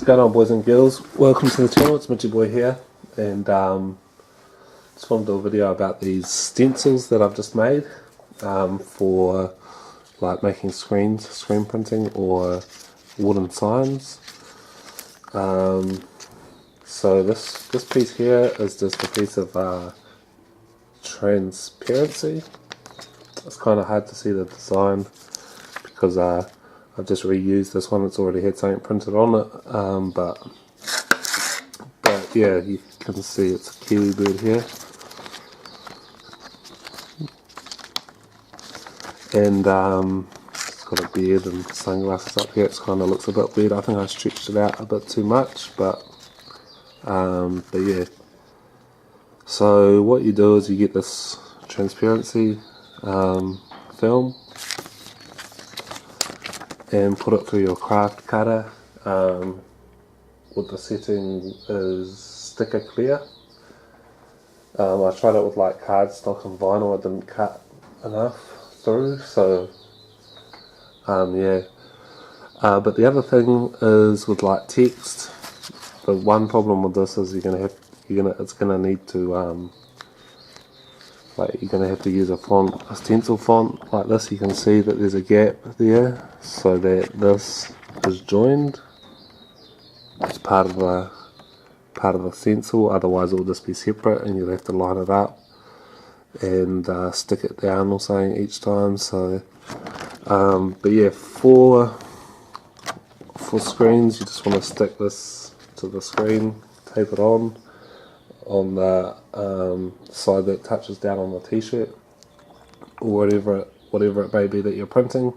going on, boys and girls? Welcome to the channel. It's Mitchy boy here, and just want to do a video about these stencils that I've just made for like making screen printing or wooden signs. So this piece here is just a piece of transparency. It's kind of hard to see the design because I've just reused this one. It's already had something printed on it, but yeah, you can see it's a kiwi bird here, and it's got a beard and sunglasses up here. It kind of looks a bit weird. I think I stretched it out a bit too much, but yeah. So what you do is you get this transparency film and put it through your craft cutter. What the setting is sticker clear. I tried it with like cardstock and vinyl. It didn't cut enough through, so yeah. But the other thing is with like text. The one problem with this is it's gonna need to you're gonna have to use a stencil font like this. You can see that there's a gap there, so that this is joined as part of the stencil. Otherwise, it will just be separate, and you'll have to line it up and stick it down or something each time. So, but yeah, for screens, you just want to stick this to the screen, tape it on the side that touches down on the t-shirt or whatever it may be that you're printing.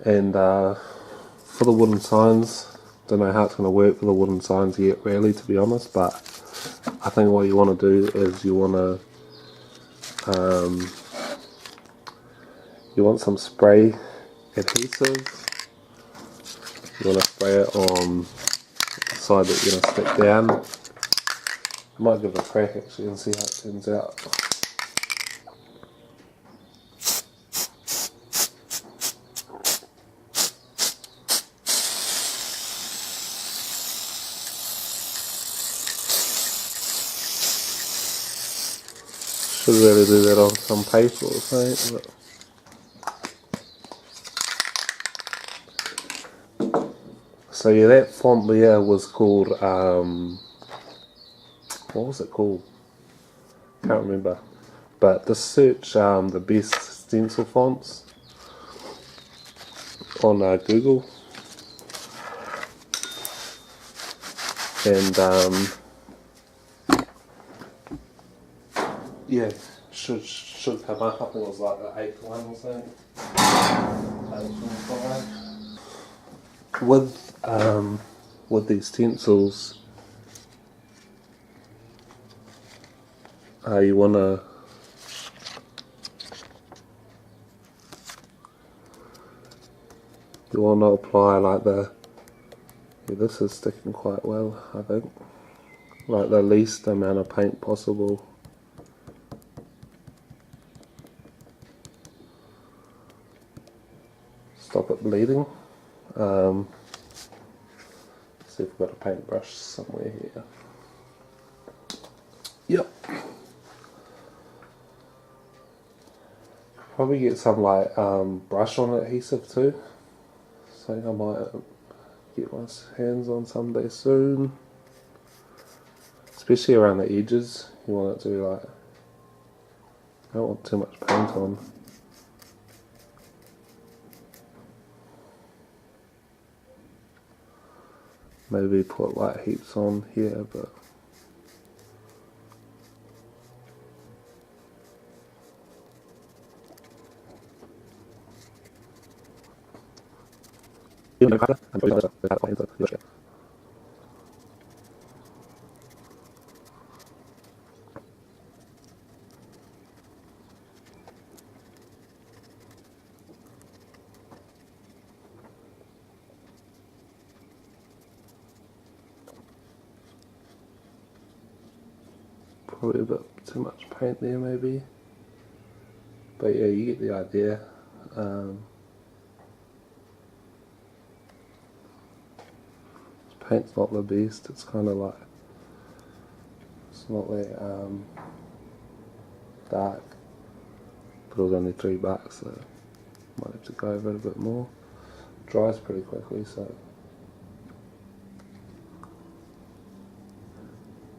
And for the wooden signs, don't know how it's going to work for the wooden signs yet really, to be honest, but I think what you want to do is you want some spray adhesive. You want to spray it on the side that you're going to stick down. I might give it a crack actually and see how it turns out. Should really do that on some paper or something. So yeah, that font there was called, what was it called? Can't remember. But just search the best stencil fonts on Google, and yeah, should come up. I think it was like the 8th one or something. With these stencils, you wanna apply like this is sticking quite well, I think, like the least amount of paint possible. Stop it bleeding. See if we've got a paintbrush somewhere here. Yep. Probably get some like brush on adhesive too. So I might get my hands on someday soon. Especially around the edges. You want it to be like, I don't want too much paint on. Maybe put like heaps on here, but probably a bit too much paint there maybe, but yeah, you get the idea. Paint's not the best. It's kind of like, it's not that dark, but it was only $3, so might have to go over it a bit more. Dries pretty quickly, so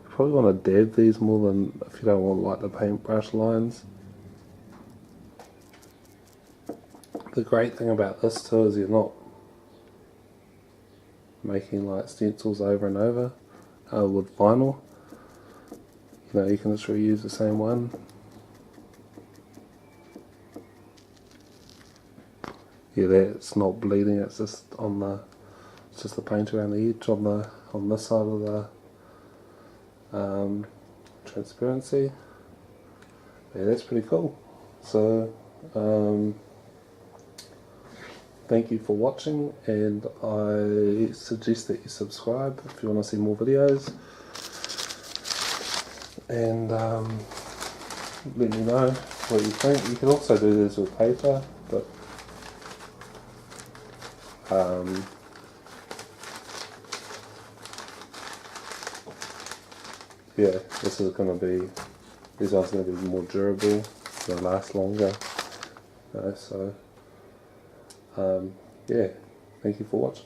you probably want to dab these more than if you don't want like the paintbrush lines. The great thing about this too is you're not making like stencils over and over with vinyl. You know, you can just reuse the same one. Yeah, it's not bleeding. It's just on the, it's just the paint around the edge on this side of the transparency. Yeah, that's pretty cool. So thank you for watching, and I suggest that you subscribe if you want to see more videos, and let me know what you think. You can also do this with paper, but yeah, this is going to be, these ones are going to be more durable, they'll last longer, you know, so yeah, thank you for watching.